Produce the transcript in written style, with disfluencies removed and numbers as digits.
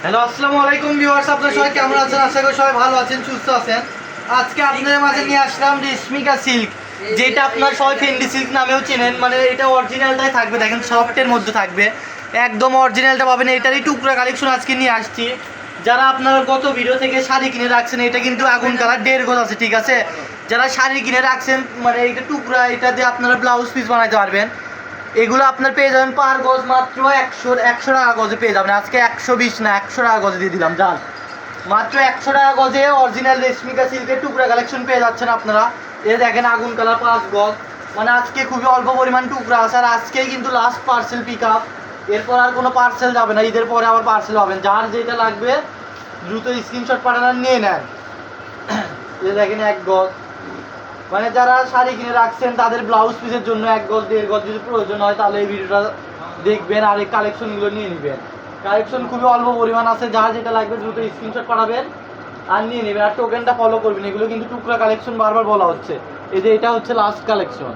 Hello, আসসালামু আলাইকুম viewers, আপনারা সবাই কেমন আছেন? আশা করি সবাই ভালো আছেন, সুস্থ আছেন। আজকে আপনাদের মাঝে নিয়ে আসলাম রেশমিকা সিল্ক, যেটা আপনার সবাই ফেন্ডি সিল্ক নামেও চেনেন। মানে এটা অরিজিনালটাই থাকবে, দেখেন সফটের মধ্যে থাকবে, একদম অরিজিনালটা পাবেন। এটারই টুকরা কালেকশন আজকে নিয়ে আসছি। যারা আপনারা গত ভিডিও থেকে শাড়ি কিনে রাখছেন, এটা কিন্তু আগুন কালার 1.5 গজ আছে, ঠিক আছে? যারা শাড়ি কিনে রাখছেন, মানে এইটা টুকরা, এটা দিয়ে আপনারা ব্লাউজ পিস বানাইতে পারবেন। এগুলো আপনার পেয়ে যাবেন পার গজ মাত্র 100 টাকা গজে পেয়ে যাবেন। আজকে 120 না, 100 টাকা গজে দিয়ে দিলাম। যান, মাত্র 100 টাকা গজে অরিজিনাল রেশমিকা সিল্কের টুকরা কালেকশন পেয়ে যাচ্ছেন আপনারা। এ দেখেন আগুন কালার 5 গজ। মানে আজকে খুবই অল্প পরিমাণ টুকরা আছে, আর আজকেই কিন্তু লাস্ট পার্সেল পিক আপ। এরপর আর কোনো পার্সেল যাবে না, ঈদের পরে আবার পার্সেল হবেন। যার যেটা লাগবে দ্রুত স্ক্রিনশট পাঠান, নিয়ে নেন। এ দেখেন 1 গজ। মানে যারা শাড়ি কিনে রাখছেন তাদের ব্লাউজ পিসের জন্য 1 গজ 1.5 গজ যদি প্রয়োজন হয়, তাহলে এই ভিডিওটা দেখবেন আর এই কালেকশনগুলো নিয়ে নেবেন। কালেকশন খুবই অল্প পরিমাণ আছে, যার যেটা লাগবে দ্রুত স্ক্রিনশট পাঠাবেন আর নিয়ে নেবেন। আর টোকেনটা ফলো করবেন। এগুলো কিন্তু টুকরা কালেকশন, বারবার বলা হচ্ছে। এই যে এটা হচ্ছে লাস্ট কালেকশন।